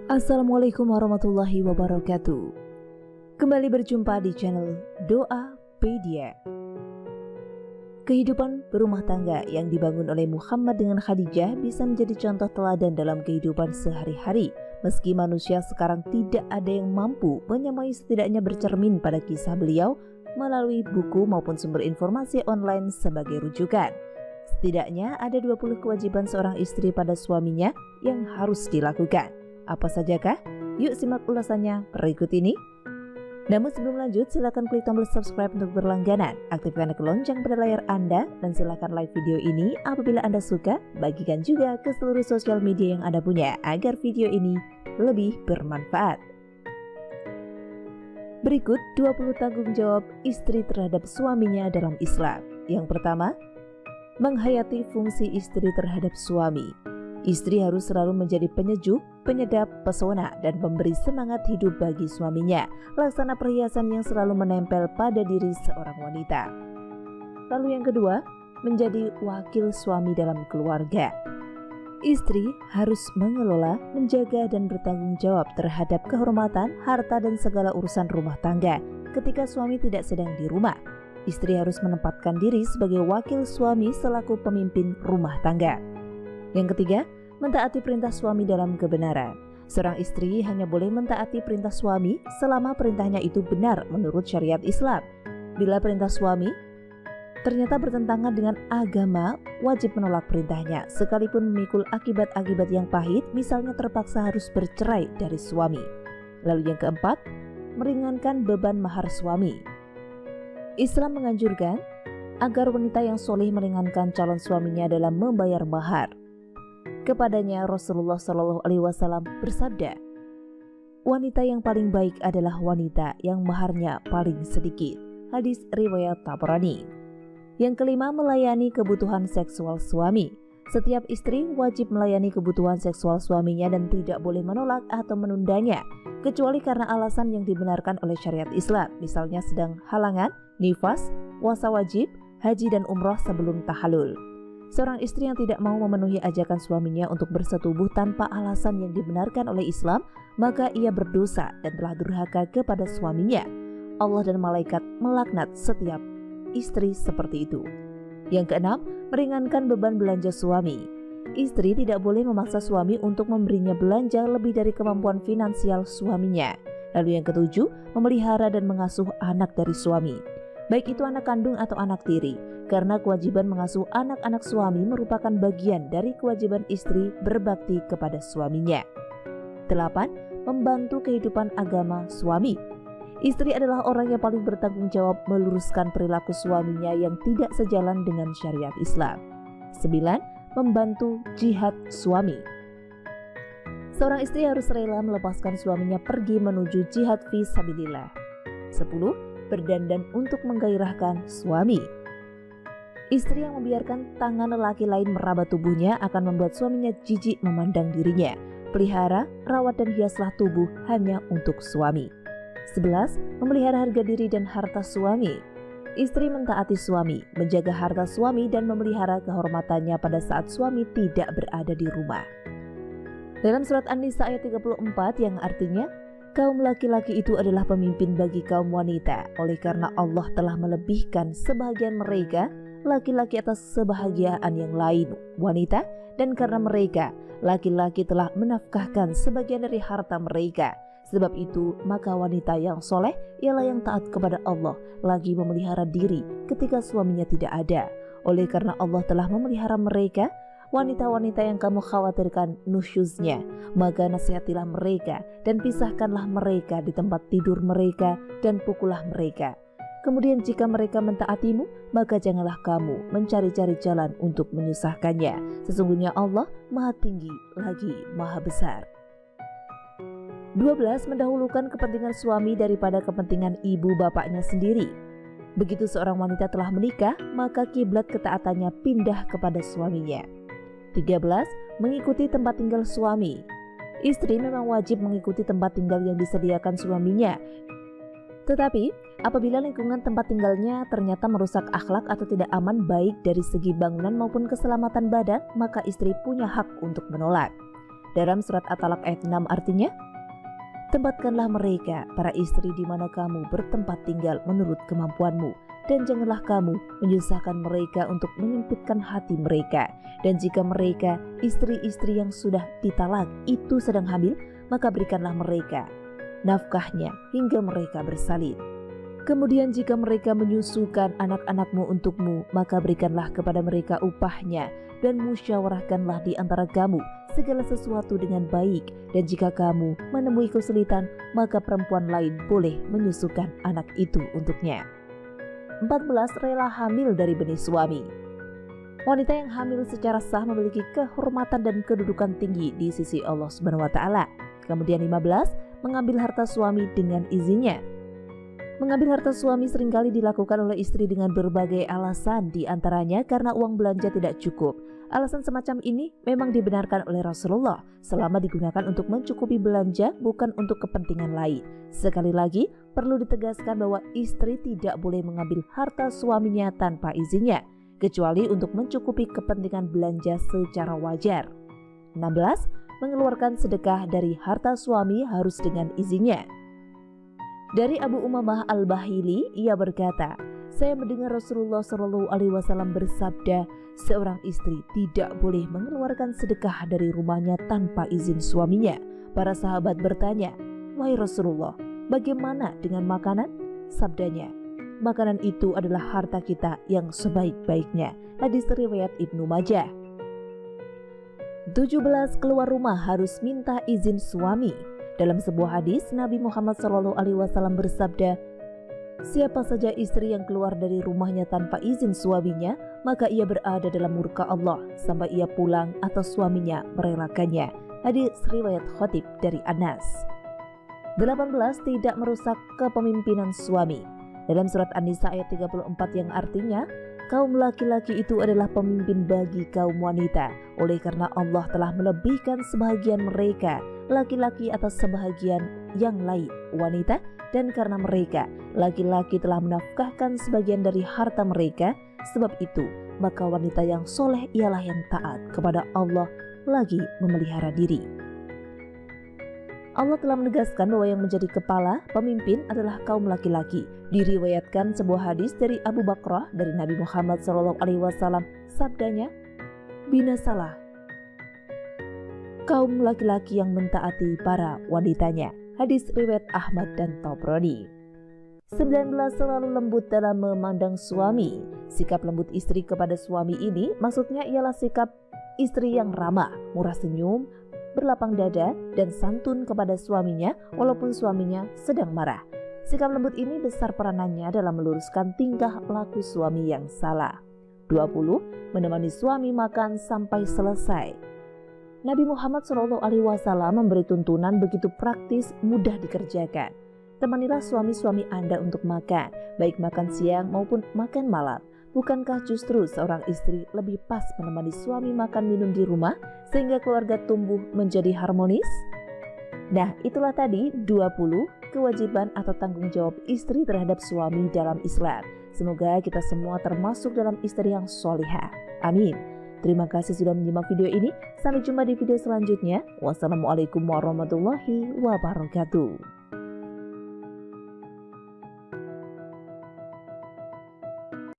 Assalamualaikum warahmatullahi wabarakatuh. Kembali berjumpa di channel Doapedia. Kehidupan berumah tangga yang dibangun oleh Muhammad dengan Khadijah bisa menjadi contoh teladan dalam kehidupan sehari-hari. Meski manusia sekarang tidak ada yang mampu menyamai, setidaknya bercermin pada kisah beliau melalui buku maupun sumber informasi online sebagai rujukan. Setidaknya ada 20 kewajiban seorang istri pada suaminya yang harus dilakukan. Apa sajakah? Yuk simak ulasannya berikut ini. Namun sebelum lanjut, silakan klik tombol subscribe untuk berlangganan, aktifkan lonceng pada layar Anda, dan silakan like video ini apabila Anda suka. Bagikan juga ke seluruh sosial media yang Anda punya agar video ini lebih bermanfaat. Berikut 20 tanggung jawab istri terhadap suaminya dalam Islam. Yang pertama, menghayati fungsi istri terhadap suami. Istri harus selalu menjadi penyejuk, penyedap, pesona, dan pemberi semangat hidup bagi suaminya, laksana perhiasan yang selalu menempel pada diri seorang wanita. Lalu yang kedua, menjadi wakil suami dalam keluarga. Istri harus mengelola, menjaga, dan bertanggung jawab terhadap kehormatan, harta, dan segala urusan rumah tangga. Ketika suami tidak sedang di rumah, istri harus menempatkan diri sebagai wakil suami selaku pemimpin rumah tangga. Yang ketiga, mentaati perintah suami dalam kebenaran. Seorang istri hanya boleh mentaati perintah suami selama perintahnya itu benar menurut syariat Islam. Bila perintah suami ternyata bertentangan dengan agama, wajib menolak perintahnya, sekalipun memikul akibat-akibat yang pahit, misalnya terpaksa harus bercerai dari suami. Lalu yang keempat, meringankan beban mahar suami. Islam menganjurkan agar wanita yang soleh meringankan calon suaminya dalam membayar mahar. Kepadanya Rasulullah SAW bersabda, wanita yang paling baik adalah wanita yang maharnya paling sedikit. Hadis riwayat Tabrani. Yang kelima, melayani kebutuhan seksual suami. Setiap istri wajib melayani kebutuhan seksual suaminya dan tidak boleh menolak atau menundanya, kecuali karena alasan yang dibenarkan oleh syariat Islam, misalnya sedang halangan, nifas, puasa wajib, haji dan umrah sebelum tahallul. Seorang istri yang tidak mau memenuhi ajakan suaminya untuk bersetubuh tanpa alasan yang dibenarkan oleh Islam, maka ia berdosa dan telah durhaka kepada suaminya. Allah dan malaikat melaknat setiap istri seperti itu. Yang keenam, meringankan beban belanja suami. Istri tidak boleh memaksa suami untuk memberinya belanja lebih dari kemampuan finansial suaminya. Lalu yang ketujuh, memelihara dan mengasuh anak dari suami, baik itu anak kandung atau anak tiri, karena kewajiban mengasuh anak-anak suami merupakan bagian dari kewajiban istri berbakti kepada suaminya. 8. Membantu kehidupan agama suami. Istri adalah orang yang paling bertanggung jawab meluruskan perilaku suaminya yang tidak sejalan dengan syariat Islam. 9. Membantu jihad suami. Seorang istri harus rela melepaskan suaminya pergi menuju jihad fi sabilillah. 10. Berdandan untuk menggairahkan suami. Istri yang membiarkan tangan lelaki lain meraba tubuhnya akan membuat suaminya jijik memandang dirinya. Pelihara, rawat dan hiaslah tubuh hanya untuk suami. 11. Memelihara harga diri dan harta suami. Istri mentaati suami, menjaga harta suami dan memelihara kehormatannya pada saat suami tidak berada di rumah. Dalam surat An-Nisa ayat 34 yang artinya, kaum laki-laki itu adalah pemimpin bagi kaum wanita, oleh karena Allah telah melebihkan sebahagian mereka laki-laki atas sebahagiaan yang lain wanita, dan karena mereka laki-laki telah menafkahkan sebagian dari harta mereka. Sebab itu maka wanita yang soleh ialah yang taat kepada Allah, lagi memelihara diri ketika suaminya tidak ada. Oleh karena Allah telah memelihara mereka, wanita-wanita yang kamu khawatirkan nusyuznya, maka nasihatilah mereka dan pisahkanlah mereka di tempat tidur mereka dan pukullah mereka. Kemudian jika mereka mentaatimu, maka janganlah kamu mencari-cari jalan untuk menyusahkannya. Sesungguhnya Allah Maha Tinggi lagi Maha Besar. 12. Mendahulukan kepentingan suami daripada kepentingan ibu bapaknya sendiri. Begitu seorang wanita telah menikah, maka kiblat ketaatannya pindah kepada suaminya. 13. Mengikuti tempat tinggal suami. Istri memang wajib mengikuti tempat tinggal yang disediakan suaminya. Tetapi, apabila lingkungan tempat tinggalnya ternyata merusak akhlak atau tidak aman baik dari segi bangunan maupun keselamatan badan, maka istri punya hak untuk menolak. Dalam surat At-Talaq ayat 6 artinya, tempatkanlah mereka, para istri, di mana kamu bertempat tinggal menurut kemampuanmu, dan janganlah kamu menyusahkan mereka untuk menyempitkan hati mereka. Dan jika mereka, istri-istri yang sudah ditalak, itu sedang hamil, maka berikanlah mereka nafkahnya hingga mereka bersalin. Kemudian jika mereka menyusukan anak-anakmu untukmu, maka berikanlah kepada mereka upahnya, dan musyawarahkanlah di antara kamu segala sesuatu dengan baik. Dan jika kamu menemui kesulitan, maka perempuan lain boleh menyusukan anak itu untuknya. 14. Rela hamil dari benih suami. Wanita yang hamil secara sah memiliki kehormatan dan kedudukan tinggi di sisi Allah Subhanahu wa Ta'ala. Kemudian 15. Mengambil harta suami dengan izinnya. Mengambil harta suami seringkali dilakukan oleh istri dengan berbagai alasan, di antaranya karena uang belanja tidak cukup. Alasan semacam ini memang dibenarkan oleh Rasulullah selama digunakan untuk mencukupi belanja, bukan untuk kepentingan lain. Sekali lagi, perlu ditegaskan bahwa istri tidak boleh mengambil harta suaminya tanpa izinnya, kecuali untuk mencukupi kepentingan belanja secara wajar. 16. Mengeluarkan sedekah dari harta suami harus dengan izinnya. Dari Abu Umamah Al-Bahili, ia berkata, saya mendengar Rasulullah SAW bersabda, seorang istri tidak boleh mengeluarkan sedekah dari rumahnya tanpa izin suaminya. Para sahabat bertanya, wahai Rasulullah, bagaimana dengan makanan? Sabdanya, makanan itu adalah harta kita yang sebaik-baiknya. Hadis riwayat Ibnu Majah. 17. Keluar rumah harus minta izin suami. Dalam sebuah hadis, Nabi Muhammad SAW bersabda, siapa saja istri yang keluar dari rumahnya tanpa izin suaminya, maka ia berada dalam murka Allah sampai ia pulang atau suaminya merelakannya. Hadis riwayat Khatib dari Anas. 18. Tidak merusak kepemimpinan suami. Dalam surat An-Nisa ayat 34 yang artinya, kaum laki-laki itu adalah pemimpin bagi kaum wanita, oleh karena Allah telah melebihkan sebahagian mereka, laki-laki, atas sebahagian yang lain, wanita, dan karena mereka, laki-laki, telah menafkahkan sebagian dari harta mereka. Sebab itu, maka wanita yang soleh ialah yang taat kepada Allah lagi memelihara diri. Allah telah menegaskan bahwa yang menjadi kepala, pemimpin adalah kaum laki-laki. Diriwayatkan sebuah hadis dari Abu Bakrah dari Nabi Muhammad SAW, sabdanya, binasalah kaum laki-laki yang mentaati para wanitanya. Hadis riwayat Ahmad dan Tabrani. 19. Selalu lembut dalam memandang suami. Sikap lembut istri kepada suami ini maksudnya ialah sikap istri yang ramah, murah senyum, berlapang dada, dan santun kepada suaminya walaupun suaminya sedang marah. Sikap lembut ini besar peranannya dalam meluruskan tingkah laku suami yang salah. 20. Menemani suami makan sampai selesai. Nabi Muhammad SAW memberi tuntunan begitu praktis, mudah dikerjakan. Temanilah suami-suami Anda untuk makan, baik makan siang maupun makan malam. Bukankah justru seorang istri lebih pas menemani suami makan minum di rumah sehingga keluarga tumbuh menjadi harmonis? Nah, itulah tadi 20 kewajiban atau tanggung jawab istri terhadap suami dalam Islam. Semoga kita semua termasuk dalam istri yang solihah. Amin. Terima kasih sudah menyimak video ini. Sampai jumpa di video selanjutnya. Wassalamualaikum warahmatullahi wabarakatuh.